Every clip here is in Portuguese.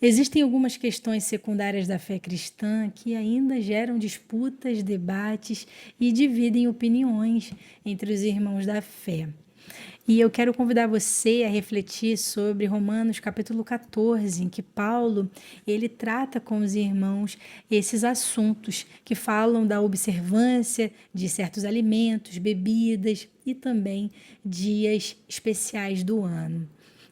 Existem algumas questões secundárias da fé cristã que ainda geram disputas, debates e dividem opiniões entre os irmãos da fé. E eu quero convidar você a refletir sobre Romanos capítulo 14, em que Paulo, ele trata com os irmãos esses assuntos que falam da observância de certos alimentos, bebidas e também dias especiais do ano.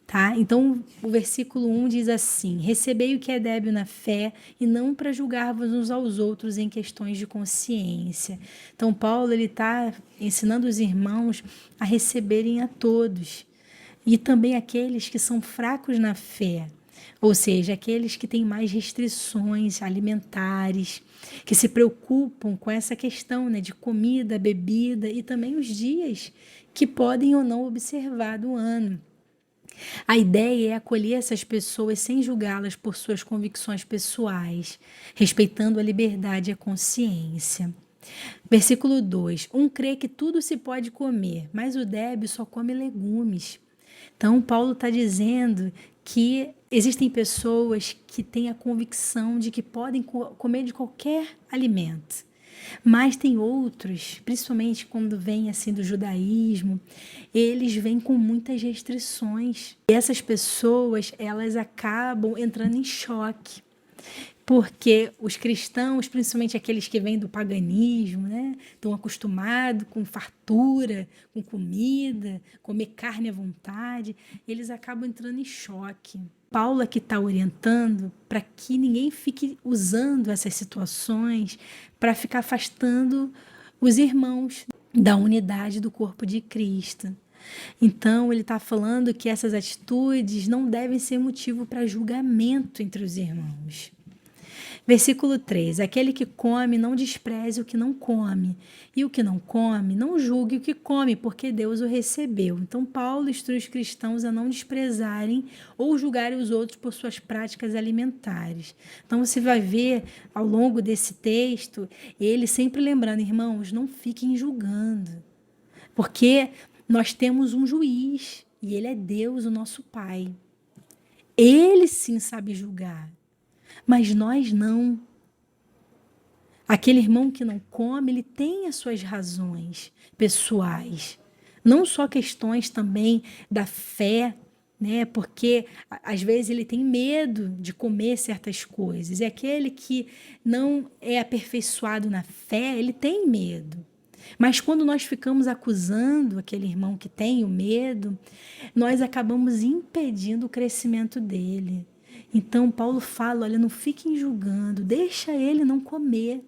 Tá? Então, o versículo 1 diz assim: recebei o que é débil na fé e não para julgar-vos uns aos outros em questões de consciência. Então, Paulo ele está ensinando os irmãos a receberem a todos e também aqueles que são fracos na fé, ou seja, aqueles que têm mais restrições alimentares, que se preocupam com essa questão, né, de comida, bebida e também os dias que podem ou não observar do ano. A ideia é acolher essas pessoas sem julgá-las por suas convicções pessoais, respeitando a liberdade e a consciência. Versículo 2: um crê que tudo se pode comer, mas o débil só come legumes. Então, Paulo está dizendo que existem pessoas que têm a convicção de que podem comer de qualquer alimento. Mas tem outros, principalmente quando vem assim do judaísmo, eles vêm com muitas restrições. E essas pessoas, elas acabam entrando em choque. Porque os cristãos, principalmente aqueles que vêm do paganismo, né, estão acostumados com fartura, com comida, comer carne à vontade, eles acabam entrando em choque. Paulo aqui está orientando para que ninguém fique usando essas situações para ficar afastando os irmãos da unidade do corpo de Cristo. Então, ele está falando que essas atitudes não devem ser motivo para julgamento entre os irmãos. Versículo 3: aquele que come não despreze o que não come, e o que não come não julgue o que come, porque Deus o recebeu. Então, Paulo instrui os cristãos a não desprezarem ou julgarem os outros por suas práticas alimentares. Então, você vai ver ao longo desse texto, ele sempre lembrando, irmãos, não fiquem julgando, porque nós temos um juiz, e ele é Deus, o nosso Pai. Ele sim sabe julgar. Mas nós não. Aquele irmão que não come, ele tem as suas razões pessoais. Não só questões também da fé, né? Porque às vezes ele tem medo de comer certas coisas. E aquele que não é aperfeiçoado na fé, ele tem medo. Mas quando nós ficamos acusando aquele irmão que tem o medo, nós acabamos impedindo o crescimento dele. Então, Paulo fala, olha, não fiquem julgando, deixa ele não comer.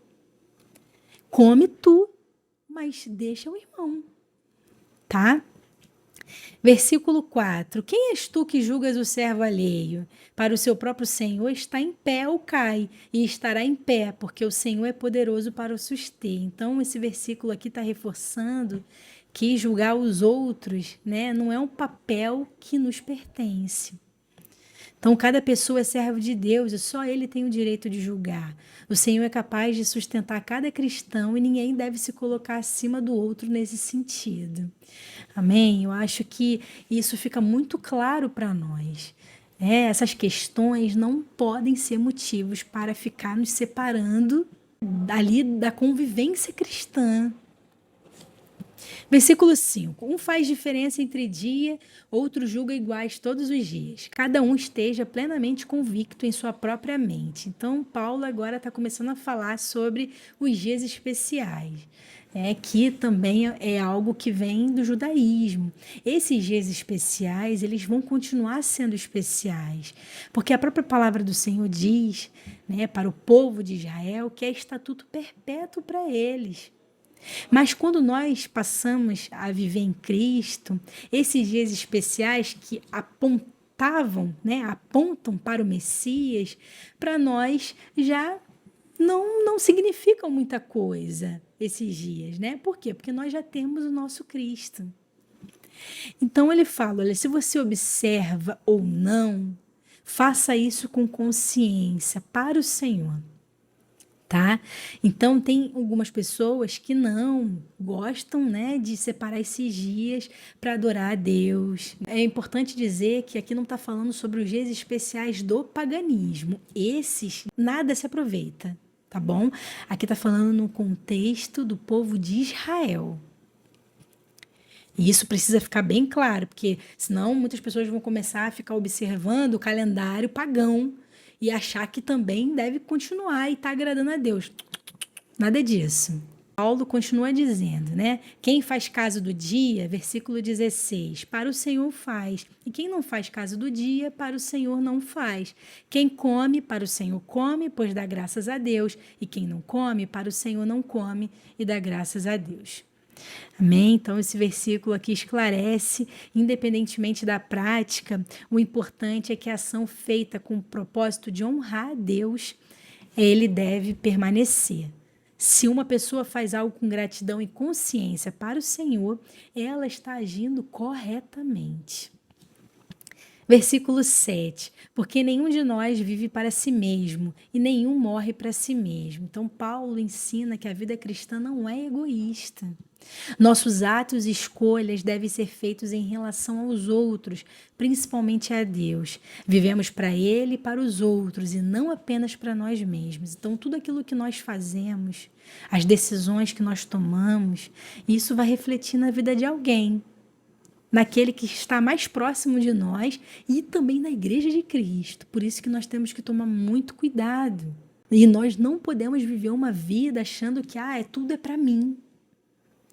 Come tu, mas deixa o irmão, tá? Versículo 4: quem és tu que julgas o servo alheio? Para o seu próprio Senhor está em pé ou cai, e estará em pé, porque o Senhor é poderoso para o suster. Então, esse versículo aqui está reforçando que julgar os outros, né, não é um papel que nos pertence. Então, cada pessoa é servo de Deus e só ele tem o direito de julgar. O Senhor é capaz de sustentar cada cristão e ninguém deve se colocar acima do outro nesse sentido. Amém? Eu acho que isso fica muito claro para nós. Essas questões não podem ser motivos para ficar nos separando ali da convivência cristã. Versículo 5: um faz diferença entre dia, outro julga iguais todos os dias. Cada um esteja plenamente convicto em sua própria mente. Então, Paulo agora está começando a falar sobre os dias especiais. Que também é algo que vem do judaísmo. Esses dias especiais, eles vão continuar sendo especiais, porque a própria palavra do Senhor diz, né, para o povo de Israel que é estatuto perpétuo para eles. Mas quando nós passamos a viver em Cristo, esses dias especiais que apontavam, né, apontam para o Messias, para nós já não significam muita coisa esses dias, né? Por quê? Porque nós já temos o nosso Cristo. Então ele fala, olha, se você observa ou não, faça isso com consciência para o Senhor. tá? Então, tem algumas pessoas que não gostam, né, de separar esses dias para adorar a Deus. É importante dizer que aqui não está falando sobre os dias especiais do paganismo. Esses, nada se aproveita, tá bom? Aqui está falando no contexto do povo de Israel. E isso precisa ficar bem claro, porque senão muitas pessoas vão começar a ficar observando o calendário pagão e achar que também deve continuar e está agradando a Deus. Nada disso. Paulo continua dizendo, né? Quem faz caso do dia, versículo 16, para o Senhor faz. E quem não faz caso do dia, para o Senhor não faz. Quem come, para o Senhor come, pois dá graças a Deus. E quem não come, para o Senhor não come e dá graças a Deus. Amém? Então, esse versículo aqui esclarece, independentemente da prática, o importante é que a ação feita com o propósito de honrar a Deus, ele deve permanecer. Se uma pessoa faz algo com gratidão e consciência para o Senhor, ela está agindo corretamente. Versículo 7, porque nenhum de nós vive para si mesmo e nenhum morre para si mesmo. Então, Paulo ensina que a vida cristã não é egoísta. Nossos atos e escolhas devem ser feitos em relação aos outros, principalmente a Deus. Vivemos para Ele e para os outros e não apenas para nós mesmos. Então, tudo aquilo que nós fazemos, as decisões que nós tomamos, isso vai refletir na vida de alguém, naquele que está mais próximo de nós e também na Igreja de Cristo. Por isso que nós temos que tomar muito cuidado. E nós não podemos viver uma vida achando que tudo é para mim.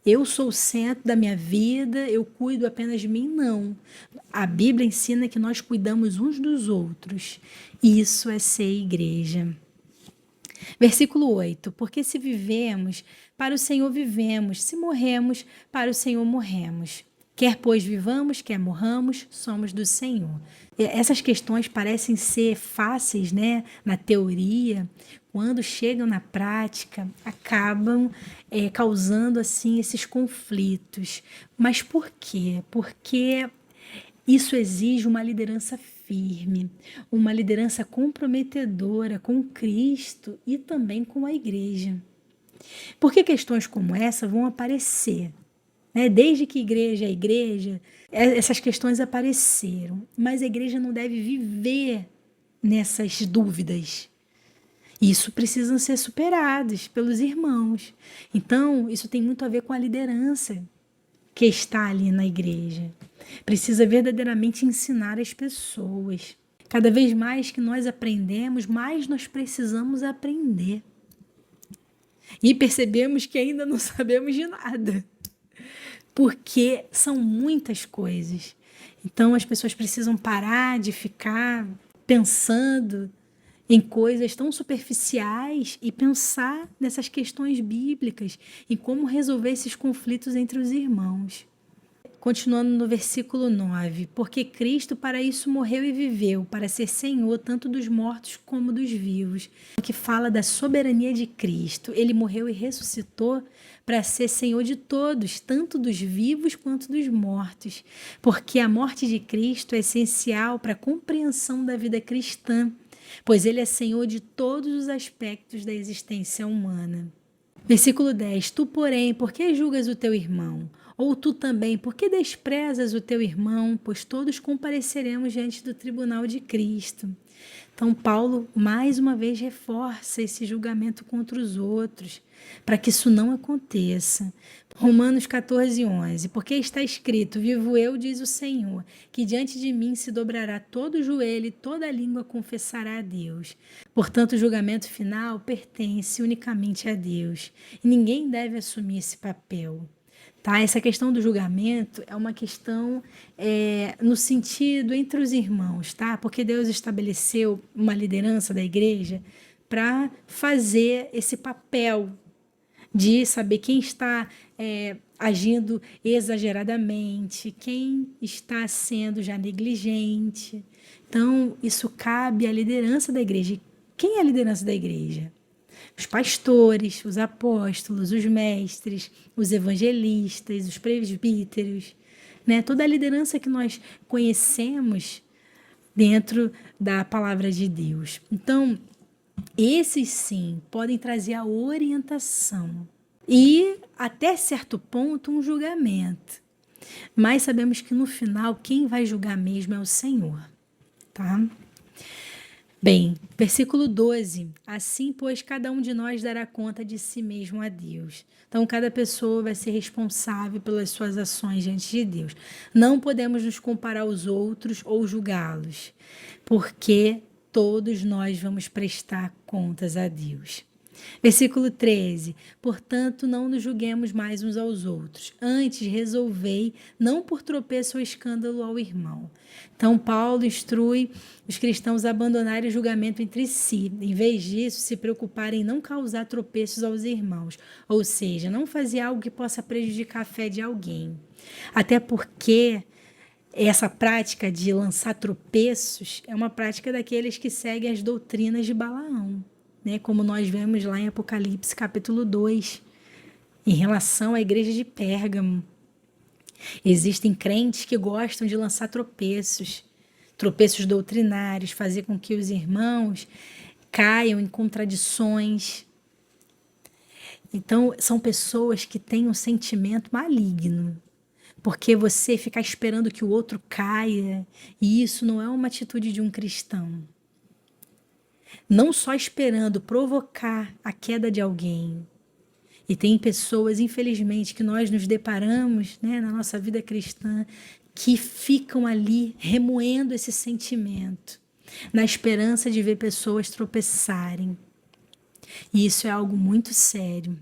Eu sou o centro da minha vida, eu cuido apenas de mim. Não. A Bíblia ensina que nós cuidamos uns dos outros. Isso é ser igreja. Versículo 8. Porque se vivemos, para o Senhor vivemos. Se morremos, para o Senhor morremos. Quer pois vivamos, quer morramos, somos do Senhor. Essas questões parecem ser fáceis, né, na teoria, quando chegam na prática, acabam causando assim esses conflitos. Mas por quê? Porque isso exige uma liderança firme, uma liderança comprometedora com Cristo e também com a igreja. Porque questões como essa vão aparecer. Desde que igreja é igreja, essas questões apareceram, mas a igreja não deve viver nessas dúvidas. Isso precisa ser superado pelos irmãos. Então, isso tem muito a ver com a liderança que está ali na igreja. Precisa verdadeiramente ensinar as pessoas. Cada vez mais que nós aprendemos, mais nós precisamos aprender. E percebemos que ainda não sabemos de nada. Porque são muitas coisas. Então as pessoas precisam parar de ficar pensando em coisas tão superficiais e pensar nessas questões bíblicas e como resolver esses conflitos entre os irmãos. Continuando no versículo 9, porque Cristo para isso morreu e viveu, para ser Senhor tanto dos mortos como dos vivos, que fala da soberania de Cristo. Ele morreu e ressuscitou para ser Senhor de todos, tanto dos vivos quanto dos mortos, porque a morte de Cristo é essencial para a compreensão da vida cristã, pois Ele é Senhor de todos os aspectos da existência humana. Versículo 10, tu, porém, por que julgas o teu irmão? Ou tu também, por que desprezas o teu irmão? Pois todos compareceremos diante do tribunal de Cristo. Então, Paulo, mais uma vez, reforça esse julgamento contra os outros, para que isso não aconteça. Romanos 14, 11. Porque está escrito, vivo eu, diz o Senhor, que diante de mim se dobrará todo o joelho e toda a língua confessará a Deus. Portanto, o julgamento final pertence unicamente a Deus. E ninguém deve assumir esse papel. Tá? Essa questão do julgamento é uma questão no sentido entre os irmãos, tá? Porque Deus estabeleceu uma liderança da igreja para fazer esse papel de saber quem está agindo exageradamente, quem está sendo já negligente. Então, isso cabe à liderança da igreja. Quem é a liderança da igreja? Os pastores, os apóstolos, os mestres, os evangelistas, os presbíteros, né? Toda a liderança que nós conhecemos dentro da palavra de Deus. Então, Esses sim podem trazer a orientação e, até certo ponto, um julgamento. Mas sabemos que no final quem vai julgar mesmo é o Senhor, tá? Bem, versículo 12. Assim, pois, cada um de nós dará conta de si mesmo a Deus. Então, cada pessoa vai ser responsável pelas suas ações diante de Deus. Não podemos nos comparar aos outros ou julgá-los, porque todos nós vamos prestar contas a Deus. Versículo 13. Portanto, não nos julguemos mais uns aos outros. Antes, resolvei, não por tropeço ou escândalo ao irmão. Então, Paulo instrui os cristãos a abandonarem o julgamento entre si. Em vez disso, se preocuparem em não causar tropeços aos irmãos. Ou seja, não fazer algo que possa prejudicar a fé de alguém. Até porque essa prática de lançar tropeços é uma prática daqueles que seguem as doutrinas de Balaão, né? Como nós vemos lá em Apocalipse capítulo 2, em relação à igreja de Pérgamo. Existem crentes que gostam de lançar tropeços, tropeços doutrinários, fazer com que os irmãos caiam em contradições. Então, são pessoas que têm um sentimento maligno, porque você ficar esperando que o outro caia, e isso não é uma atitude de um cristão. Não só esperando provocar a queda de alguém. E tem pessoas, infelizmente, que nós nos deparamos, né, na nossa vida cristã, que ficam ali remoendo esse sentimento, na esperança de ver pessoas tropeçarem. E isso é algo muito sério.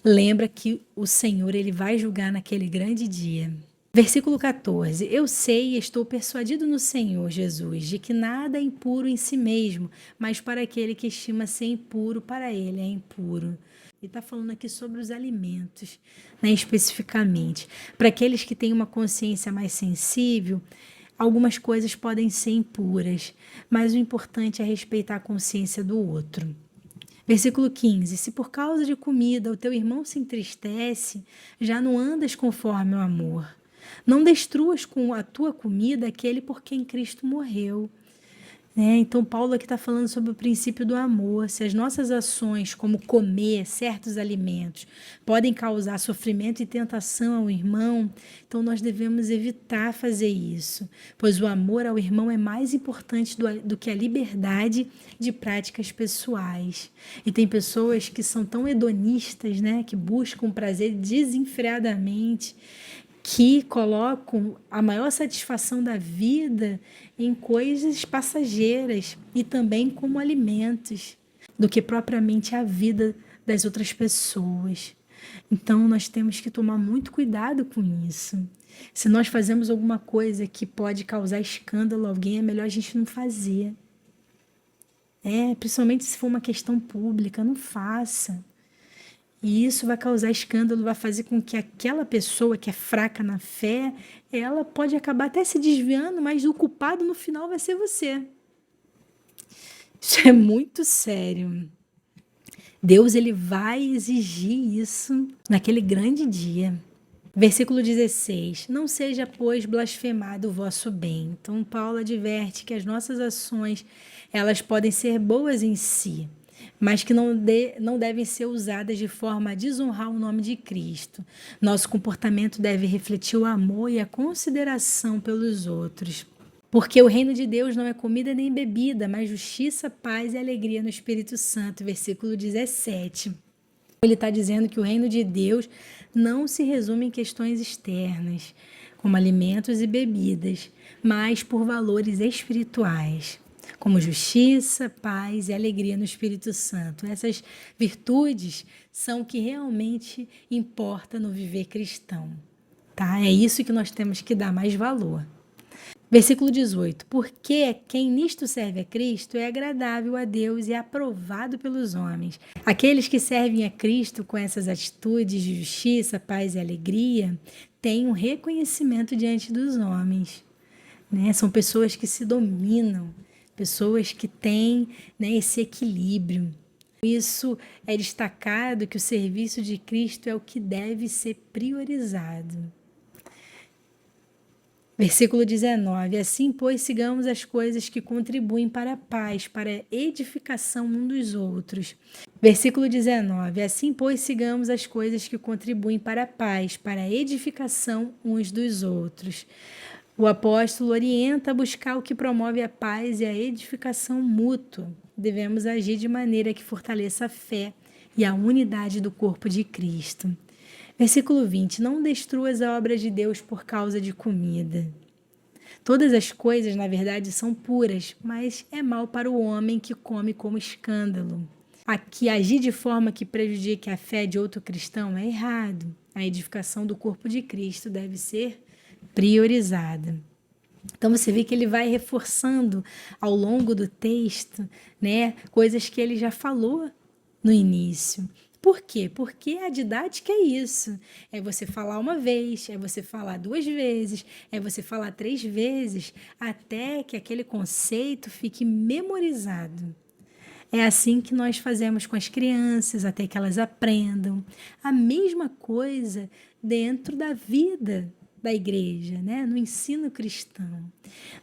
Lembra que o Senhor, ele vai julgar naquele grande dia. Versículo 14. Eu sei e estou persuadido no Senhor Jesus de que nada é impuro em si mesmo, mas para aquele que estima ser impuro, para ele é impuro. Ele está falando aqui sobre os alimentos, né, especificamente. Para aqueles que têm uma consciência mais sensível, algumas coisas podem ser impuras, mas o importante é respeitar a consciência do outro. Versículo 15. Se por causa de comida o teu irmão se entristece, já não andas conforme o amor. Não destruas com a tua comida aquele por quem Cristo morreu. Então, Paulo aqui está falando sobre o princípio do amor. Se as nossas ações, como comer certos alimentos, podem causar sofrimento e tentação ao irmão, então nós devemos evitar fazer isso, pois o amor ao irmão é mais importante do que a liberdade de práticas pessoais. E tem pessoas que são tão hedonistas, né, que buscam prazer desenfreadamente, que colocam a maior satisfação da vida em coisas passageiras e também como alimentos, do que propriamente a vida das outras pessoas. Então, nós temos que tomar muito cuidado com isso. Se nós fazemos alguma coisa que pode causar escândalo a alguém, é melhor a gente não fazer. Principalmente se for uma questão pública, não faça. E isso vai causar escândalo, vai fazer com que aquela pessoa que é fraca na fé, ela pode acabar até se desviando, mas o culpado no final vai ser você. Isso é muito sério. Deus, ele vai exigir isso naquele grande dia. Versículo 16. Não seja, pois, blasfemado o vosso bem. Então, Paulo adverte que as nossas ações, elas podem ser boas em si, mas que não devem ser usadas de forma a desonrar o nome de Cristo. Nosso comportamento deve refletir o amor e a consideração pelos outros. Porque o reino de Deus não é comida nem bebida, mas justiça, paz e alegria no Espírito Santo. Versículo 17. Ele está dizendo que o reino de Deus não se resume em questões externas, como alimentos e bebidas, mas por valores espirituais, como justiça, paz e alegria no Espírito Santo. Essas virtudes são o que realmente importa no viver cristão, tá? É isso que nós temos que dar mais valor. Versículo 18. Porque quem nisto serve a Cristo é agradável a Deus e aprovado pelos homens. Aqueles que servem a Cristo com essas atitudes de justiça, paz e alegria têm um reconhecimento diante dos homens, né? São pessoas que se dominam, pessoas que têm, né, esse equilíbrio. Isso é destacado que o serviço de Cristo é o que deve ser priorizado. Versículo 19: assim, pois, sigamos as coisas que contribuem para a paz, para a edificação um dos outros. Versículo 19: assim, pois, sigamos as coisas que contribuem para a paz, para a edificação uns dos outros. O apóstolo orienta a buscar o que promove a paz e a edificação mútua. Devemos agir de maneira que fortaleça a fé e a unidade do corpo de Cristo. Versículo 20: não destruas a obra de Deus por causa de comida. Todas as coisas, na verdade, são puras, mas é mal para o homem que come como escândalo. Aqui, agir de forma que prejudique a fé de outro cristão é errado. A edificação do corpo de Cristo deve ser priorizada. Então você vê que ele vai reforçando ao longo do texto, né, coisas que ele já falou no início. Por quê? Porque a didática é isso. É você falar uma vez, é você falar 2 vezes, é você falar 3 vezes, até que aquele conceito fique memorizado. É assim que nós fazemos com as crianças, até que elas aprendam. A mesma coisa dentro da vida da igreja, né? No ensino cristão.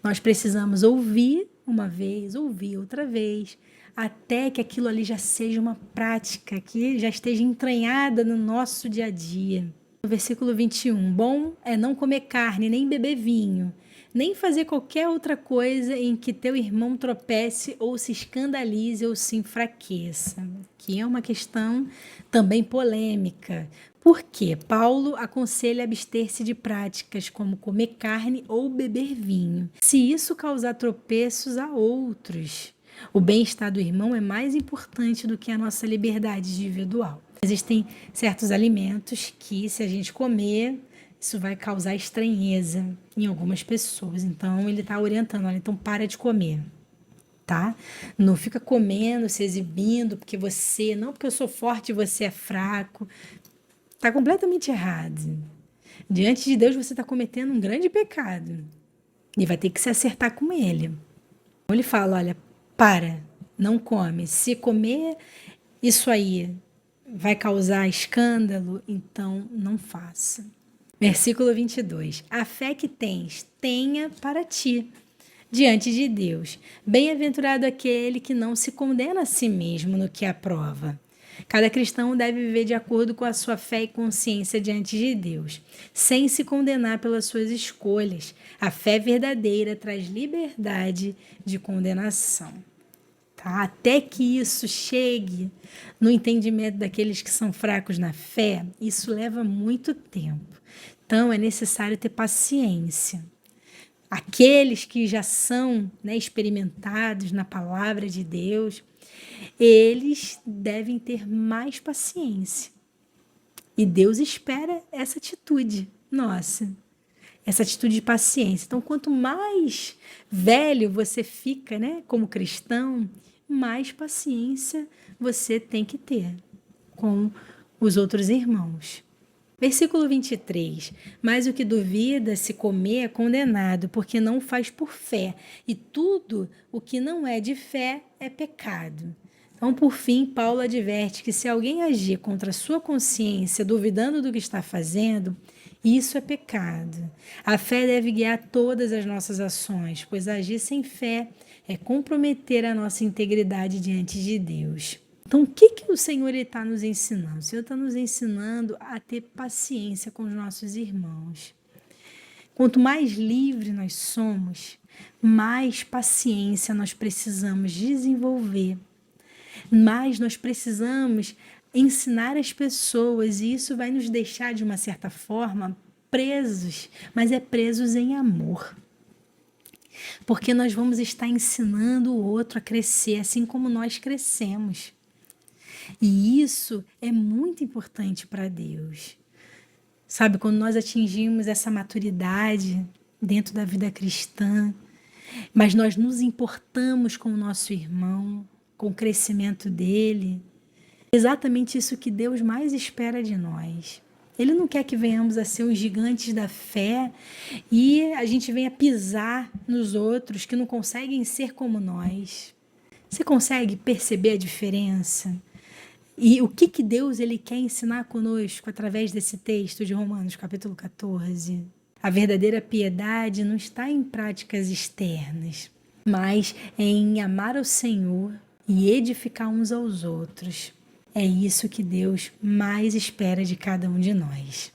Nós precisamos ouvir uma vez, ouvir outra vez, até que aquilo ali já seja uma prática, que já esteja entranhada no nosso dia a dia. No versículo 21, bom é não comer carne, nem beber vinho, nem fazer qualquer outra coisa em que teu irmão tropece ou se escandalize ou se enfraqueça. Que é uma questão também polêmica. Por quê? Paulo aconselha abster-se de práticas como comer carne ou beber vinho, se isso causar tropeços a outros. O bem-estar do irmão é mais importante do que a nossa liberdade individual. Existem certos alimentos que, se a gente comer, isso vai causar estranheza em algumas pessoas. Então, ele está orientando, olha, então para de comer, tá? Não fica comendo, se exibindo, porque você, não porque eu sou forte e você é fraco. Está completamente errado. Diante de Deus, você está cometendo um grande pecado. E vai ter que se acertar com ele. Então, ele fala, olha, para, não come. Se comer isso aí vai causar escândalo, então não faça. Versículo 22. A fé que tens, tenha para ti, diante de Deus. Bem-aventurado aquele que não se condena a si mesmo no que aprova. Cada cristão deve viver de acordo com a sua fé e consciência diante de Deus, sem se condenar pelas suas escolhas. A fé verdadeira traz liberdade de condenação. Tá? Até que isso chegue no entendimento daqueles que são fracos na fé, isso leva muito tempo. Então, é necessário ter paciência. Aqueles que já são, né, experimentados na palavra de Deus, eles devem ter mais paciência. E Deus espera essa atitude nossa, essa atitude de paciência. Então, quanto mais velho você fica, né, como cristão, mais paciência você tem que ter com os outros irmãos. Versículo 23. Mas o que duvida se comer é condenado, porque não faz por fé, e tudo o que não é de fé é pecado. Então, por fim, Paulo adverte que se alguém agir contra a sua consciência, duvidando do que está fazendo, isso é pecado. A fé deve guiar todas as nossas ações, pois agir sem fé é comprometer a nossa integridade diante de Deus. Então, o que o Senhor está nos ensinando? O Senhor está nos ensinando a ter paciência com os nossos irmãos. Quanto mais livre nós somos, mais paciência nós precisamos desenvolver. Mais nós precisamos ensinar as pessoas, e isso vai nos deixar, de uma certa forma, presos, mas é presos em amor. Porque nós vamos estar ensinando o outro a crescer, assim como nós crescemos. E isso é muito importante para Deus. Sabe, quando nós atingimos essa maturidade dentro da vida cristã, mas nós nos importamos com o nosso irmão, com o crescimento dele, é exatamente isso que Deus mais espera de nós. Ele não quer que venhamos a ser os gigantes da fé e a gente venha pisar nos outros que não conseguem ser como nós. Você consegue perceber a diferença? E o que Deus ele quer ensinar conosco através desse texto de Romanos, capítulo 14? A verdadeira piedade não está em práticas externas, mas em amar o Senhor e edificar uns aos outros. É isso que Deus mais espera de cada um de nós.